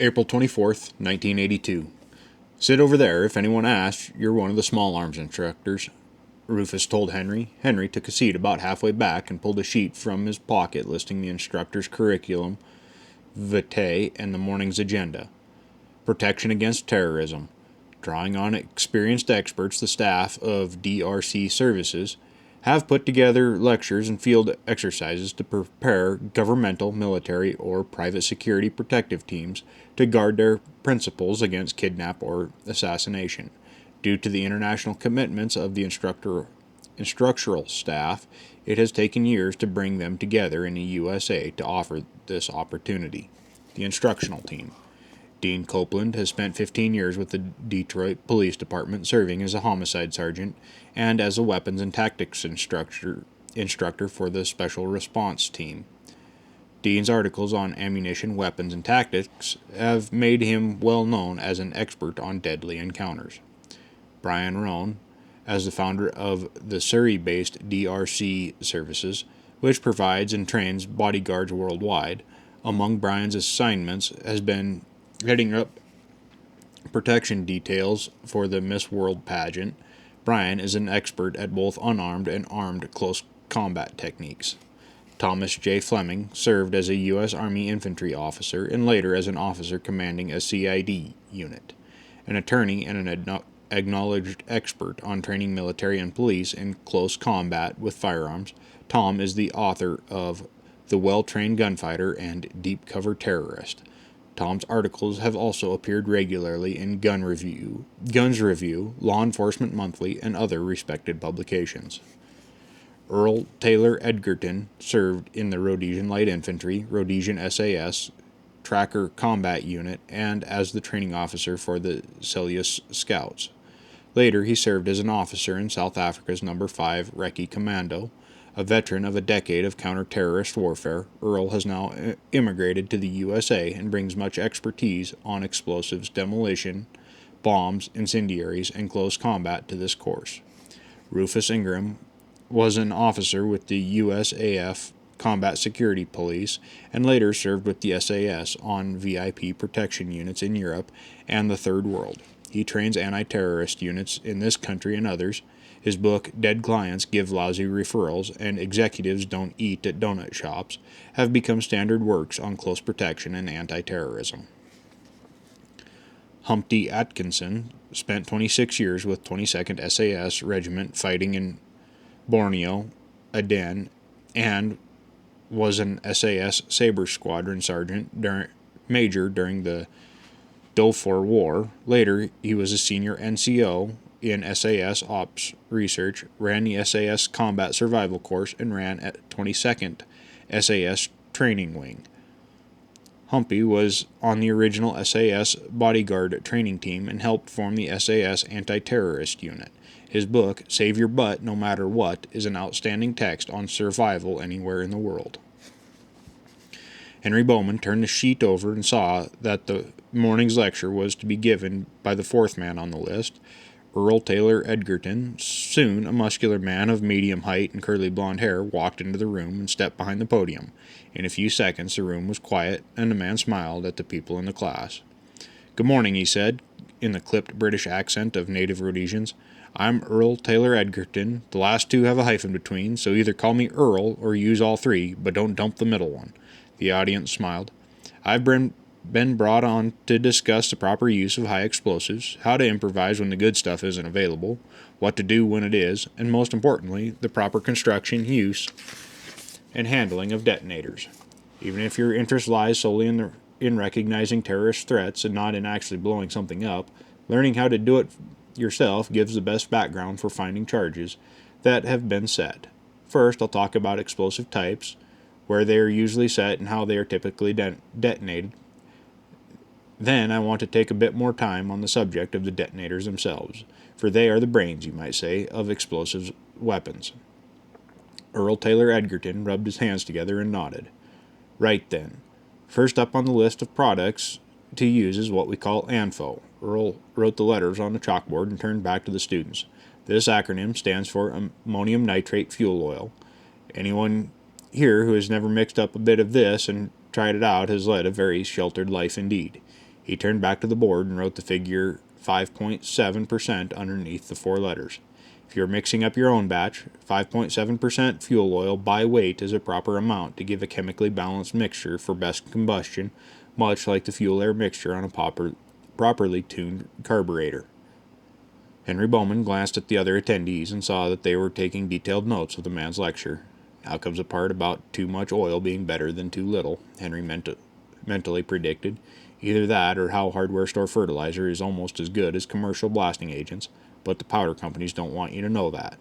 April 24th, 1982. Sit over there. If anyone asks, you're one of the small arms instructors, Rufus told Henry. Henry took a seat about halfway back and pulled a sheet from his pocket listing the instructor's curriculum vitae and the morning's agenda. Protection against terrorism. Drawing on experienced experts, the staff of DRC services have put together lectures and field exercises to prepare governmental, military, or private security protective teams to guard their principals against kidnap or assassination. Due to the international commitments of the instructional staff, it has taken years to bring them together in the USA to offer this opportunity. The instructional team. Dean Copeland has spent 15 years with the Detroit Police Department serving as a homicide sergeant and as a weapons and tactics instructor for the Special Response Team. Dean's articles on ammunition, weapons, and tactics have made him well known as an expert on deadly encounters. Brian Rohn, as the founder of the Surrey-based DRC Services, which provides and trains bodyguards worldwide, among Brian's assignments has been heading up protection details for the Miss World pageant. Brian is an expert at both unarmed and armed close combat techniques. Thomas J. Fleming served as a U.S. Army infantry officer and later as an officer commanding a CID unit. An attorney and an acknowledged expert on training military and police in close combat with firearms, Tom is the author of The Well-Trained Gunfighter and Deep Cover Terrorist. Tom's articles have also appeared regularly in Guns Review, Law Enforcement Monthly, and other respected publications. Earl Taylor Edgerton served in the Rhodesian Light Infantry, Rhodesian SAS, Tracker Combat Unit, and as the training officer for the Celius Scouts. Later, he served as an officer in South Africa's No. 5 Recce Commando. A veteran of a decade of counter-terrorist warfare, Earl has now immigrated to the USA and brings much expertise on explosives, demolition, bombs, incendiaries, and close combat to this course. Rufus Ingram was an officer with the USAF Combat Security Police and later served with the SAS on VIP protection units in Europe and the Third World. He trains anti-terrorist units in this country and others. His book, Dead Clients Give Lousy Referrals and Executives Don't Eat at Donut Shops, have become standard works on close protection and anti-terrorism. Humpty Atkinson spent 26 years with 22nd SAS Regiment fighting in Borneo, Aden, and was an SAS Sabre Squadron Major during the Darfur War. Later, he was a senior NCO in SAS Ops Research, ran the SAS Combat Survival Course, and ran at 22nd SAS Training Wing. Humpy was on the original SAS Bodyguard training team and helped form the SAS Anti-Terrorist Unit. His book, Save Your Butt No Matter What, is an outstanding text on survival anywhere in the world. Henry Bowman turned the sheet over and saw that the morning's lecture was to be given by the fourth man on the list, Earl Taylor Edgerton. Soon, a muscular man of medium height and curly blonde hair walked into the room and stepped behind the podium. In a few seconds, the room was quiet, and the man smiled at the people in the class. "Good morning," he said, in the clipped British accent of native Rhodesians. "I'm Earl Taylor Edgerton. The last two have a hyphen between, so either call me Earl or use all three, but don't dump the middle one." The audience smiled. "I've been brought on to discuss the proper use of high explosives, how to improvise when the good stuff isn't available, what to do when it is, and most importantly, the proper construction, use, and handling of detonators. Even if your interest lies solely in recognizing terrorist threats and not in actually blowing something up, learning how to do it yourself gives the best background for finding charges that have been set. First, I'll talk about explosive types, where they are usually set and how they are typically detonated. Then I want to take a bit more time on the subject of the detonators themselves, for they are the brains, you might say, of explosive weapons." Earl Taylor Edgerton rubbed his hands together and nodded. "Right then. First up on the list of products to use is what we call ANFO." Earl wrote the letters on the chalkboard and turned back to the students. "This acronym stands for ammonium nitrate fuel oil. Anyone here who has never mixed up a bit of this and tried it out has led a very sheltered life indeed. He turned back to the board and wrote the figure 5.7% underneath the 4 letters. If you're mixing up your own batch, 5.7% fuel oil by weight is a proper amount to give a chemically balanced mixture for best combustion, much like the fuel-air mixture on a properly tuned carburetor. Henry Bowman glanced at the other attendees and saw that they were taking detailed notes of the man's lecture. Now comes the part about too much oil being better than too little, Henry mentally predicted. Either that or how hardware store fertilizer is almost as good as commercial blasting agents, but the powder companies don't want you to know that.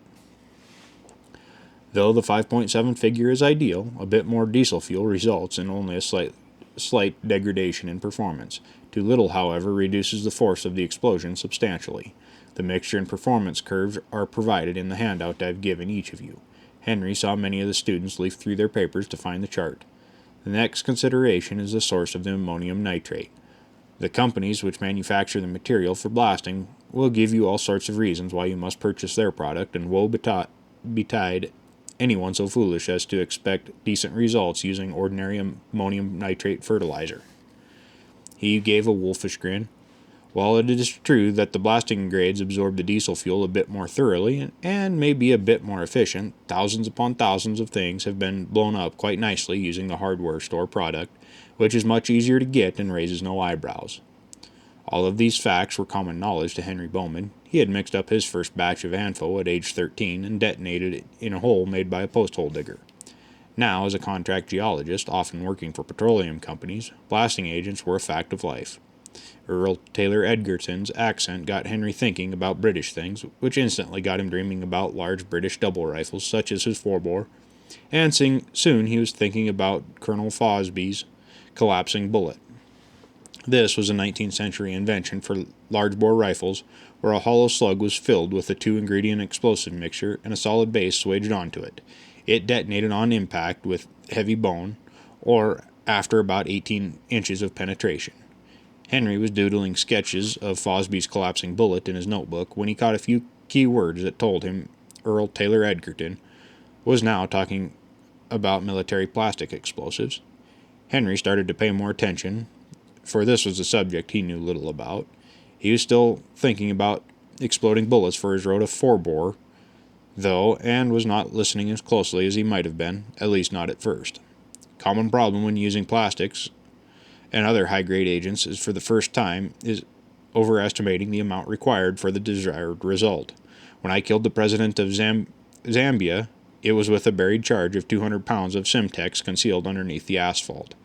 Though the 5.7 figure is ideal, a bit more diesel fuel results in only a slight degradation in performance. Too little, however, reduces the force of the explosion substantially. The mixture and performance curves are provided in the handout I've given each of you. Henry saw many of the students leaf through their papers to find the chart. The next consideration is the source of the ammonium nitrate. The companies which manufacture the material for blasting will give you all sorts of reasons why you must purchase their product, and woe betide anyone so foolish as to expect decent results using ordinary ammonium nitrate fertilizer. He gave a wolfish grin. While it is true that the blasting grades absorb the diesel fuel a bit more thoroughly and may be a bit more efficient, thousands upon thousands of things have been blown up quite nicely using the hardware store product, which is much easier to get and raises no eyebrows. All of these facts were common knowledge to Henry Bowman. He had mixed up his first batch of ANFO at age 13 and detonated it in a hole made by a post hole digger. Now, as a contract geologist, often working for petroleum companies, blasting agents were a fact of life. Earl Taylor Edgerton's accent got Henry thinking about British things, which instantly got him dreaming about large British double rifles such as his 4-bore, and soon he was thinking about Colonel Fosby's collapsing bullet. This was a 19th century invention for large-bore rifles, where a hollow slug was filled with a 2-ingredient explosive mixture and a solid base swaged onto it. It detonated on impact with heavy bone, or after about 18 inches of penetration. Henry was doodling sketches of Fosby's collapsing bullet in his notebook when he caught a few key words that told him Earl Taylor Edgerton was now talking about military plastic explosives. Henry started to pay more attention, for this was a subject he knew little about. He was still thinking about exploding bullets for his Rota 4-bore, though, and was not listening as closely as he might have been, at least not at first. Common problem when using plastics and other high-grade agents is for the first time is overestimating the amount required for the desired result. When I killed the president of Zambia, it was with a buried charge of 200 pounds of Simtex concealed underneath the asphalt.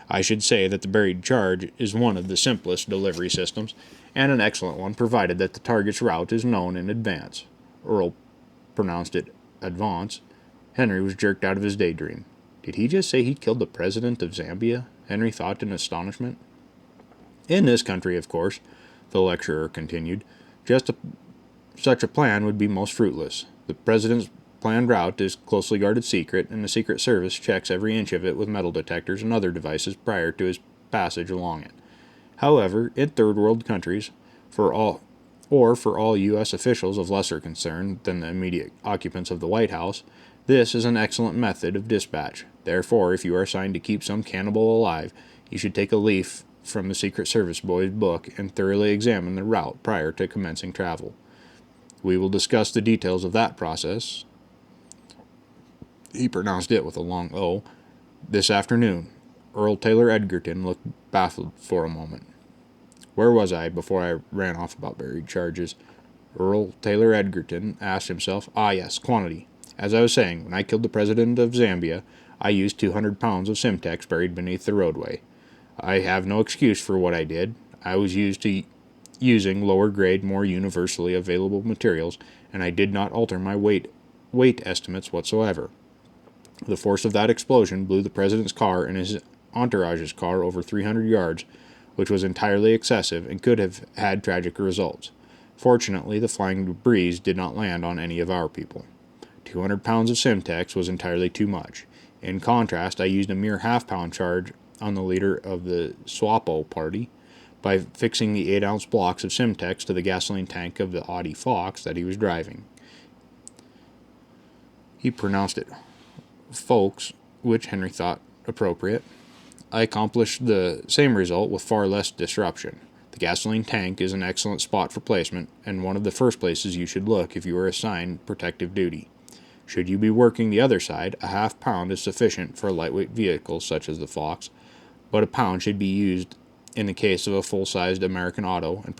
I should say that the buried charge is one of the simplest delivery systems, and an excellent one provided that the target's route is known in advance. Earl pronounced it advance. Henry was jerked out of his daydream. Did he just say he killed the president of Zambia? Henry thought in astonishment. In this country, of course, the lecturer continued, such a plan would be most fruitless. The president's planned route is closely guarded secret, and the Secret Service checks every inch of it with metal detectors and other devices prior to his passage along it. However, in third world countries, for all U.S. officials of lesser concern than the immediate occupants of the White House, this is an excellent method of dispatch. Therefore, if you are assigned to keep some cannibal alive, you should take a leaf from the Secret Service boy's book and thoroughly examine the route prior to commencing travel. We will discuss the details of that process. He pronounced it with a long O. This afternoon. Earl Taylor Edgerton looked baffled for a moment. Where was I before I ran off about buried charges? Earl Taylor Edgerton asked himself. Ah, yes, quantity. As I was saying, when I killed the president of Zambia, I used 200 pounds of Simtex buried beneath the roadway. I have no excuse for what I did. I was using lower grade, more universally available materials, and I did not alter my weight estimates whatsoever. The force of that explosion blew the president's car and his entourage's car over 300 yards, which was entirely excessive and could have had tragic results. Fortunately, the flying debris did not land on any of our people. 200 pounds of Simtex was entirely too much. In contrast, I used a mere half-pound charge on the leader of the Swapo party by fixing the 8-ounce blocks of Simtex to the gasoline tank of the Audi Fox that he was driving. He pronounced it folks, which Henry thought appropriate. I accomplished the same result with far less disruption. The gasoline tank is an excellent spot for placement, and one of the first places you should look if you are assigned protective duty. Should you be working the other side, a half-pound is sufficient for a lightweight vehicle such as the Fox, but a pound should be used in the case of a full-sized American auto, and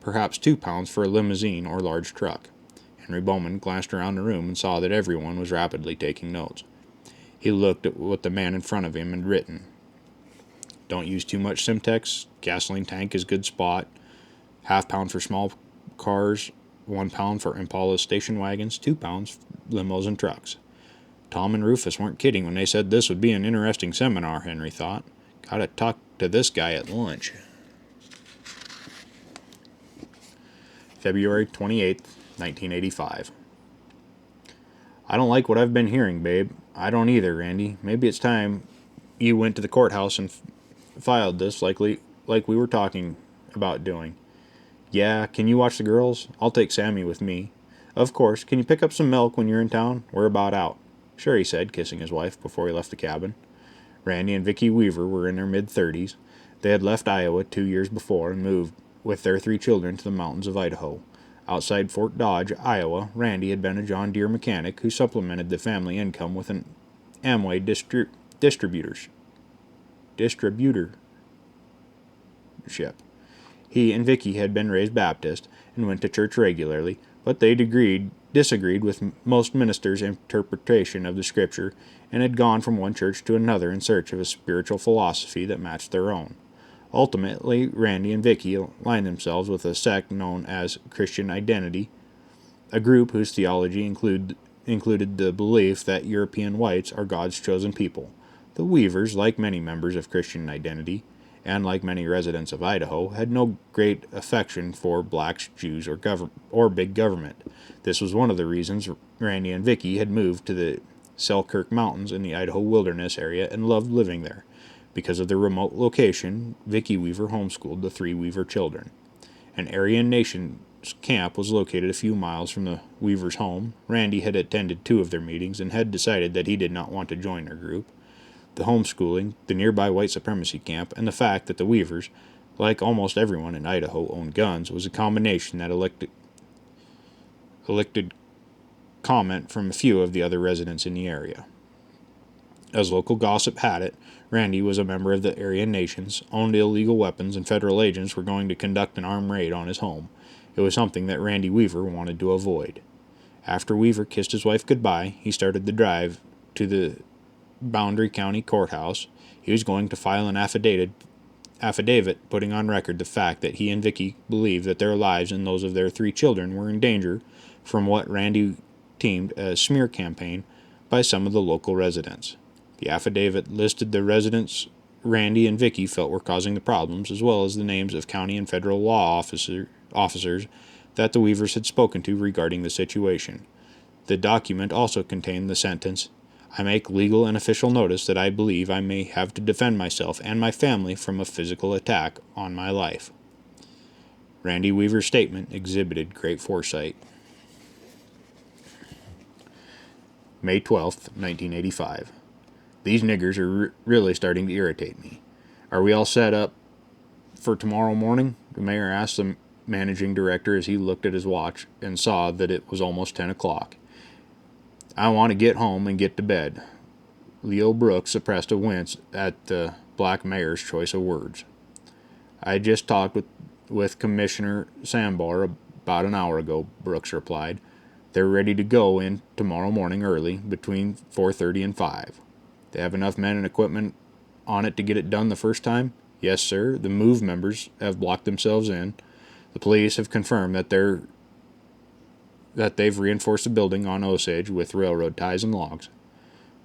perhaps 2 pounds for a limousine or large truck. Henry Bowman glanced around the room and saw that everyone was rapidly taking notes. He looked at what the man in front of him had written. Don't use too much Simtex. Gasoline tank is good spot. Half-pound for small cars. 1 pound for Impala station wagons. 2 pounds limos and trucks. Tom and Rufus weren't kidding when they said this would be an interesting seminar, Henry thought. Gotta talk to this guy at lunch. February 28th, 1985. I don't like what I've been hearing, babe. I don't either, Randy. Maybe it's time you went to the courthouse and filed this like we were talking about doing. Yeah, can you watch the girls? I'll take Sammy with me. Of course. Can you pick up some milk when you're in town? We're about out. Sure, he said, kissing his wife before he left the cabin. Randy and Vicki Weaver were in their mid-30s. They had left Iowa 2 years before and moved with their 3 children to the mountains of Idaho. Outside Fort Dodge, Iowa, Randy had been a John Deere mechanic who supplemented the family income with an Amway distributorship. He and Vicki had been raised Baptist and went to church regularly, but they disagreed with most ministers' interpretation of the Scripture and had gone from one church to another in search of a spiritual philosophy that matched their own. Ultimately, Randy and Vicki aligned themselves with a sect known as Christian Identity, a group whose theology included the belief that European whites are God's chosen people. The Weavers, like many members of Christian Identity, and like many residents of Idaho, had no great affection for blacks, Jews, or big government. This was one of the reasons Randy and Vicki had moved to the Selkirk Mountains in the Idaho wilderness area and loved living there. Because of their remote location, Vicki Weaver homeschooled the 3 Weaver children. An Aryan Nations camp was located a few miles from the Weavers' home. Randy had attended 2 of their meetings and had decided that he did not want to join their group. The homeschooling, the nearby white supremacy camp, and the fact that the Weavers, like almost everyone in Idaho, owned guns was a combination that elicited comment from a few of the other residents in the area. As local gossip had it, Randy was a member of the Aryan Nations, owned illegal weapons, and federal agents were going to conduct an armed raid on his home. It was something that Randy Weaver wanted to avoid. After Weaver kissed his wife goodbye, he started the drive to the Boundary County Courthouse. He was going to file an affidavit putting on record the fact that he and Vicki believed that their lives and those of their 3 children were in danger from what Randy deemed a smear campaign by some of the local residents. The affidavit listed the residents Randy and Vicki felt were causing the problems, as well as the names of county and federal law officers that the Weavers had spoken to regarding the situation. The document also contained the sentence, I make legal and official notice that I believe I may have to defend myself and my family from a physical attack on my life. Randy Weaver's statement exhibited great foresight. May 12th, 1985. These niggers are really starting to irritate me. Are we all set up for tomorrow morning? The mayor asked the managing director as he looked at his watch and saw that it was almost 10 o'clock. I want to get home and get to bed. Leo Brooks suppressed a wince at the black mayor's choice of words. I just talked with Commissioner Sambor about an hour ago, Brooks replied. They're ready to go in tomorrow morning early, between 4:30 and 5. They have enough men and equipment on it to get it done the first time? Yes, sir. The MOVE members have blocked themselves in. The police have confirmed that they've reinforced the building on Osage with railroad ties and logs.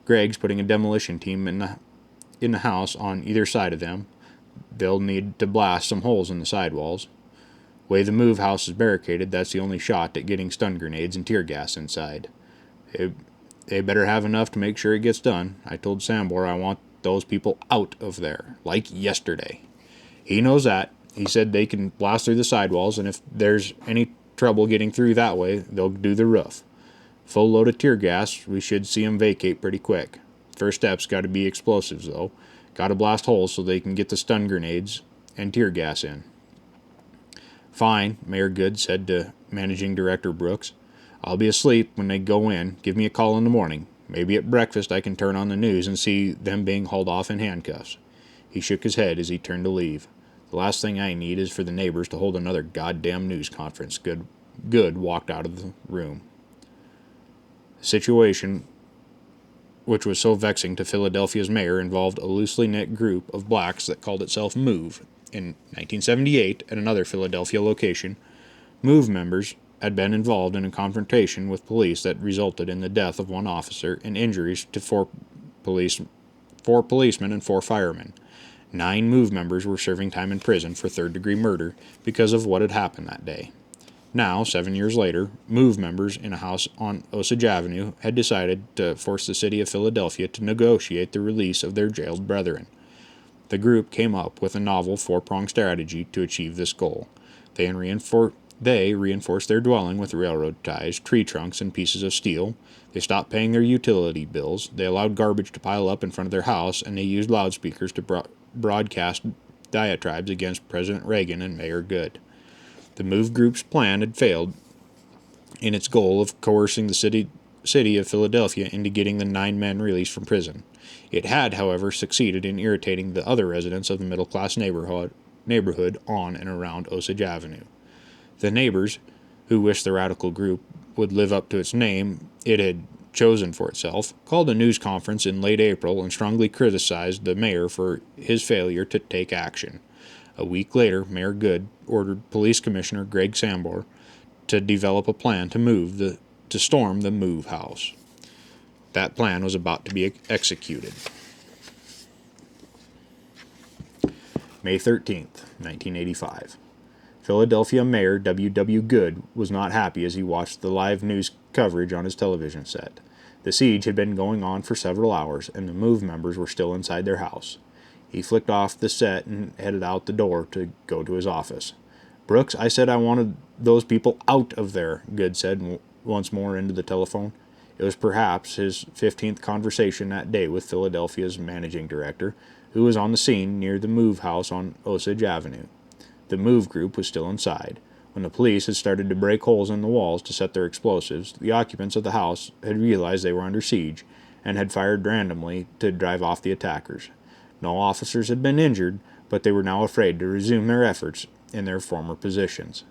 Greg's putting a demolition team in the house on either side of them. They'll need to blast some holes in the sidewalls. Way the MOVE house is barricaded, that's the only shot at getting stun grenades and tear gas inside. They better have enough to make sure it gets done. I told Sambor I want those people out of there, like yesterday. He knows that. He said they can blast through the sidewalls, and if there's any trouble getting through that way, they'll do the roof. Full load of tear gas, we should see 'em vacate pretty quick. First step's got to be explosives, though. Gotta blast holes so they can get the stun grenades and tear gas in. Fine, Mayor Good said to Managing Director Brooks. I'll be asleep when they go in. Give me a call in the morning. Maybe at breakfast I can turn on the news and see them being hauled off in handcuffs. He shook his head as he turned to leave. The last thing I need is for the neighbors to hold another goddamn news conference. Good walked out of the room. The situation, which was so vexing to Philadelphia's mayor, involved a loosely knit group of blacks that called itself MOVE. In 1978, at another Philadelphia location, MOVE members had been involved in a confrontation with police that resulted in the death of one officer and injuries to four policemen and 4 firemen. 9 MOVE members were serving time in prison for third-degree murder because of what had happened that day. Now, 7 years later, MOVE members in a house on Osage Avenue had decided to force the city of Philadelphia to negotiate the release of their jailed brethren. The group came up with a novel 4-pronged strategy to achieve this goal. They reinforced their dwelling with railroad ties, tree trunks, and pieces of steel. They stopped paying their utility bills. They allowed garbage to pile up in front of their house, and they used loudspeakers to broadcast diatribes against President Reagan and Mayor Good. The MOVE group's plan had failed in its goal of coercing the city of Philadelphia into getting the 9 men released from prison. It had, however, succeeded in irritating the other residents of the middle-class neighborhood on and around Osage Avenue. The neighbors, who wished the radical group would live up to its name it had chosen for itself, called a news conference in late April and strongly criticized the mayor for his failure to take action. A week later, Mayor Good ordered Police Commissioner Greg Sambor to develop a plan to storm the MOVE house. That plan was about to be executed. May 13th, 1985. Philadelphia Mayor W. Good was not happy as he watched the live news coverage on his television set. The siege had been going on for several hours, and the MOVE members were still inside their house. He flicked off the set and headed out the door to go to his office. Brooks, I said I wanted those people out of there, Good said once more into the telephone. It was perhaps his 15th conversation that day with Philadelphia's managing director, who was on the scene near the MOVE house on Osage Avenue. The MOVE group was still inside. When the police had started to break holes in the walls to set their explosives, the occupants of the house had realized they were under siege and had fired randomly to drive off the attackers. No officers had been injured, but they were now afraid to resume their efforts in their former positions.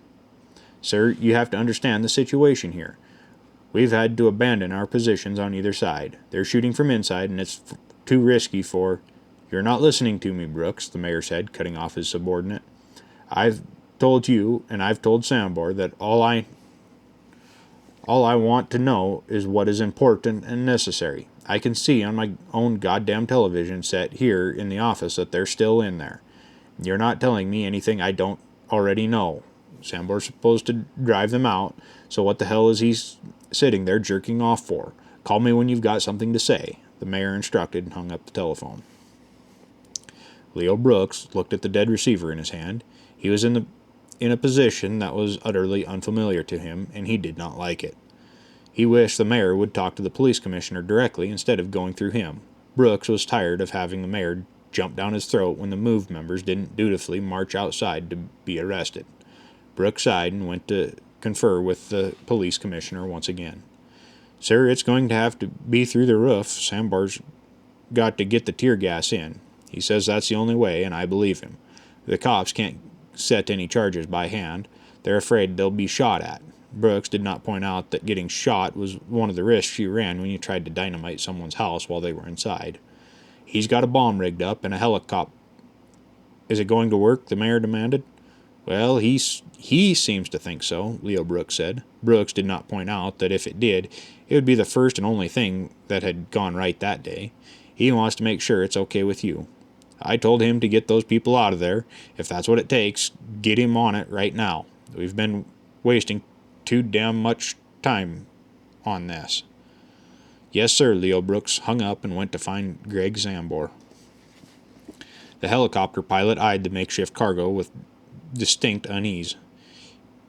Sir, you have to understand the situation here. We've had to abandon our positions on either side. They're shooting from inside, and it's too risky for... You're not listening to me, Brooks, the mayor said, cutting off his subordinate. I've told you, and I've told Sambor, that all I want to know is what is important and necessary. I can see on my own goddamn television set here in the office that they're still in there. You're not telling me anything I don't already know. Sambor's supposed to drive them out, so what the hell is he sitting there jerking off for? Call me when you've got something to say, the mayor instructed and hung up the telephone. Leo Brooks looked at the dead receiver in his hand. He was in a position that was utterly unfamiliar to him, and he did not like it. He wished the mayor would talk to the police commissioner directly instead of going through him. Brooks was tired of having the mayor jump down his throat when the MOVE members didn't dutifully march outside to be arrested. Brooks sighed and went to confer with the police commissioner once again. Sir, it's going to have to be through the roof. Sambar's got to get the tear gas in. He says that's the only way, and I believe him. The cops can't set any charges by hand. They're afraid they'll be shot at. Brooks did not point out that getting shot was one of the risks you ran when you tried to dynamite someone's house while they were inside. He's got a bomb rigged up and a helicopter. Is it going to work? The mayor demanded. Well, he seems to think so, Leo Brooks said. Brooks did not point out that if it did, it would be the first and only thing that had gone right that day. He wants to make sure it's okay with you. I told him to get those people out of there. If that's what it takes, get him on it right now. We've been wasting too damn much time on this. Yes, sir, Leo Brooks hung up and went to find Greg Sambor. The helicopter pilot eyed the makeshift cargo with distinct unease.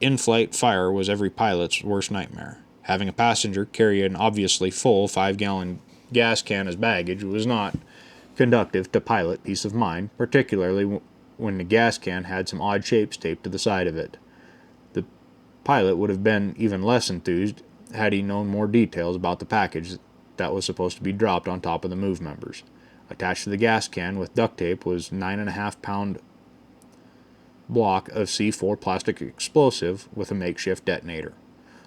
In-flight fire was every pilot's worst nightmare. Having a passenger carry an obviously full 5-gallon gas can as baggage was not conductive to pilot peace of mind, particularly when the gas can had some odd shapes taped to the side of it. The pilot would have been even less enthused had he known more details about the package that was supposed to be dropped on top of the move members. Attached to the gas can with duct tape was 9.5-pound block of C4 plastic explosive with a makeshift detonator.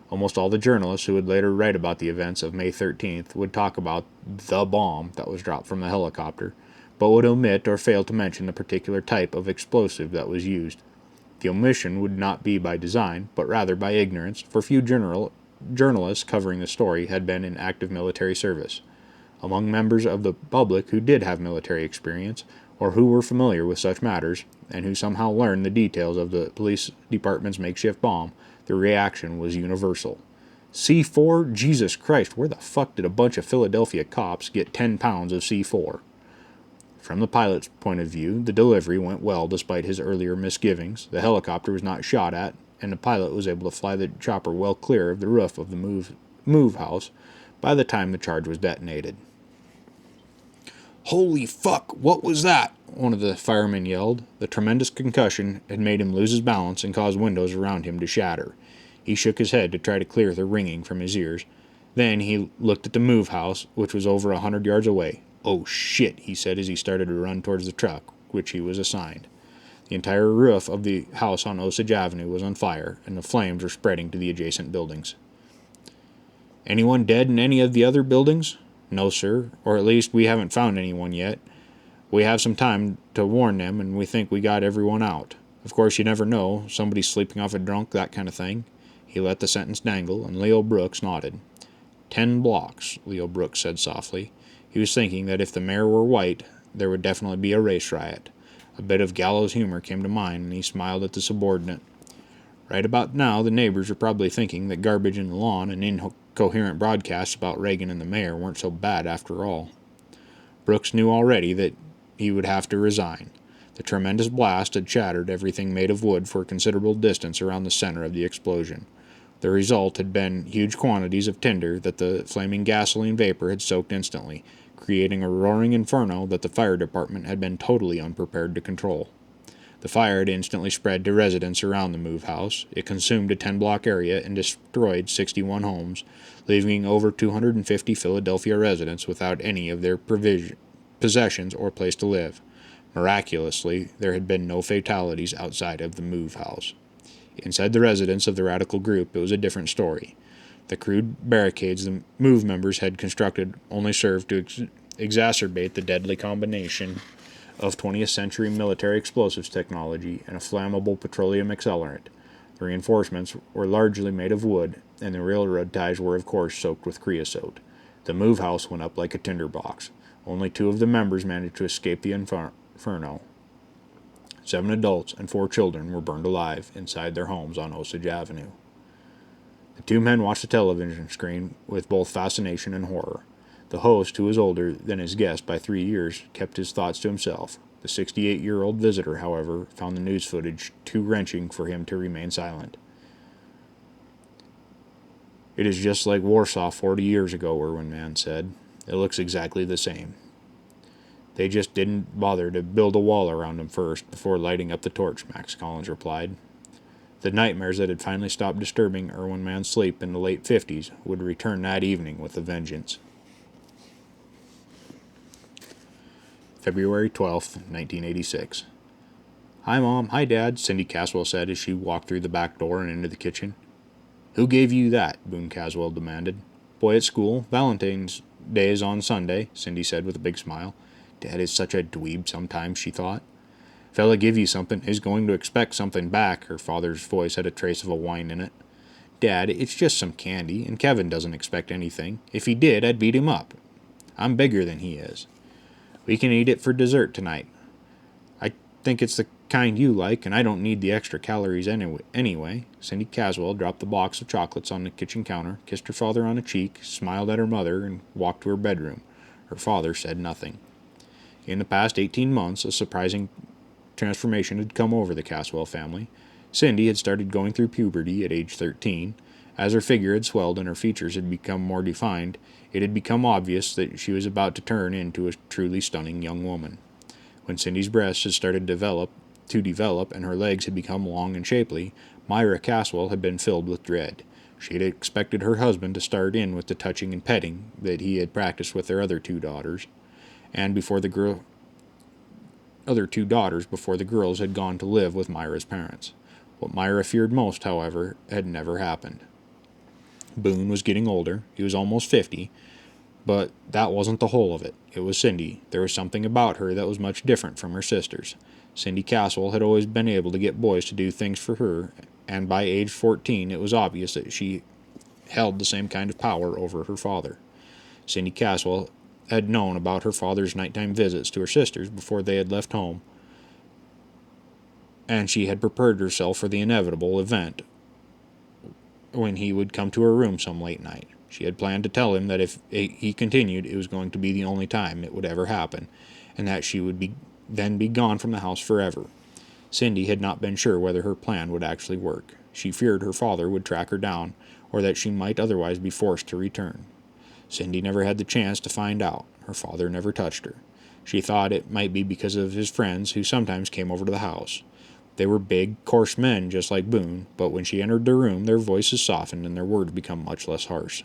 Almost all the journalists who would later write about the events of May 13th would talk about the bomb that was dropped from the helicopter, but would omit or fail to mention the particular type of explosive that was used. The omission would not be by design, but rather by ignorance, for few journalists covering the story had been in active military service. Among members of the public who did have military experience, or who were familiar with such matters, and who somehow learned the details of the police department's makeshift bomb, the reaction was universal. C4? Jesus Christ, where the fuck did a bunch of Philadelphia cops get 10 pounds of C4? From the pilot's point of view, the delivery went well despite his earlier misgivings. The helicopter was not shot at, and the pilot was able to fly the chopper well clear of the roof of the move house by the time the charge was detonated. "Holy fuck, what was that?" one of the firemen yelled. The tremendous concussion had made him lose his balance and caused windows around him to shatter. He shook his head to try to clear the ringing from his ears. Then he looked at the move house, which was over 100 yards away. "Oh shit," he said as he started to run towards the truck, which he was assigned. The entire roof of the house on Osage Avenue was on fire, and the flames were spreading to the adjacent buildings. "Anyone dead in any of the other buildings?" "No, sir, or at least we haven't found anyone yet. We have some time to warn them, and we think we got everyone out. Of course, you never know. Somebody's sleeping off a drunk, that kind of thing." He let the sentence dangle, and Leo Brooks nodded. 10 blocks, Leo Brooks said softly. He was thinking that if the mayor were white, there would definitely be a race riot. A bit of gallows humor came to mind, and he smiled at the subordinate. Right about now, the neighbors were probably thinking that garbage in the lawn and incoherent broadcasts about Reagan and the mayor weren't so bad after all. Brooks knew already that he would have to resign. The tremendous blast had shattered everything made of wood for a considerable distance around the center of the explosion. The result had been huge quantities of tinder that the flaming gasoline vapor had soaked instantly, creating a roaring inferno that the fire department had been totally unprepared to control. The fire had instantly spread to residents around the move house. It consumed a 10-block area and destroyed 61 homes, leaving over 250 Philadelphia residents without any of their possessions or place to live. Miraculously, there had been no fatalities outside of the move house. Inside the residence of the radical group, it was a different story. The crude barricades the move members had constructed only served to exacerbate the deadly combination of 20th century military explosives technology and a flammable petroleum accelerant. The reinforcements were largely made of wood, and the railroad ties were of course soaked with creosote. The move house went up like a tinderbox. Only 2 of the members managed to escape the inferno. 7 adults and 4 children were burned alive inside their homes on Osage Avenue. The 2 men watched the television screen with both fascination and horror. The host, who was older than his guest by 3 years, kept his thoughts to himself. The 68-year-old visitor, however, found the news footage too wrenching for him to remain silent. "It is just like Warsaw 40 years ago," Irwin Mann said. "It looks exactly the same. They just didn't bother to build a wall around them first, before lighting up the torch," Max Collins replied. The nightmares that had finally stopped disturbing Irwin Mann's sleep in the late 50s would return that evening with a vengeance. February 12th, 1986. "Hi, Mom. Hi, Dad," Cindy Caswell said as she walked through the back door and into the kitchen. "Who gave you that?" Boone Caswell demanded. "Boy at school. Valentine's Day is on Sunday," Cindy said with a big smile. Dad is such a dweeb sometimes, she thought. "Fella give you something, he's going to expect something back." Her father's voice had a trace of a whine in it. "Dad, it's just some candy, and Kevin doesn't expect anything. If he did, I'd beat him up. I'm bigger than he is. We can eat it for dessert tonight. I think it's the kind you like, and I don't need the extra calories anyway." Cindy Caswell dropped the box of chocolates on the kitchen counter, kissed her father on the cheek, smiled at her mother, and walked to her bedroom. Her father said nothing. In the past 18 months, a surprising transformation had come over the Caswell family. Cindy had started going through puberty at age 13, As her figure had swelled and her features had become more defined, it had become obvious that she was about to turn into a truly stunning young woman. When Cindy's breasts had started to develop and her legs had become long and shapely, Myra Caswell had been filled with dread. She had expected her husband to start in with the touching and petting that he had practiced with their other two daughters, before the girls had gone to live with Myra's parents. What Myra feared most, however, had never happened. Boone was getting older. He was almost 50, but that wasn't the whole of it. It was Cindy. There was something about her that was much different from her sisters. Cindy Caswell had always been able to get boys to do things for her, and by age 14 it was obvious that she held the same kind of power over her father. Cindy Caswell had known about her father's nighttime visits to her sisters before they had left home, and she had prepared herself for the inevitable event when he would come to her room some late night. She had planned to tell him that if he continued, it was going to be the only time it would ever happen, and that she would then be gone from the house forever. Cindy had not been sure whether her plan would actually work. She feared her father would track her down, or that she might otherwise be forced to return. Cindy never had the chance to find out. Her father never touched her. She thought it might be because of his friends who sometimes came over to the house. They were big, coarse men just like Boone, but when she entered their room their voices softened and their words became much less harsh.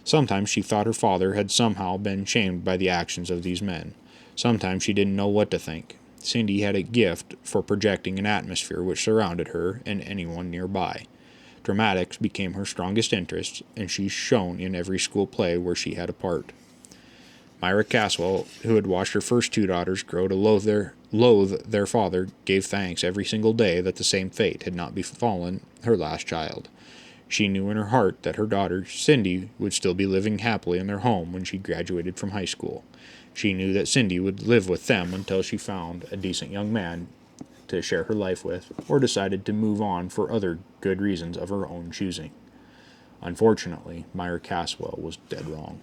Sometimes she thought her father had somehow been shamed by the actions of these men. Sometimes she didn't know what to think. Cindy had a gift for projecting an atmosphere which surrounded her and anyone nearby. Dramatics became her strongest interest, and she shone in every school play where she had a part. Myra Caswell, who had watched her first two daughters grow to loathe their father, gave thanks every single day that the same fate had not befallen her last child. She knew in her heart that her daughter, Cindy, would still be living happily in their home when she graduated from high school. She knew that Cindy would live with them until she found a decent young man to share her life with, or decided to move on for other good reasons of her own choosing. Unfortunately, Myra Caswell was dead wrong.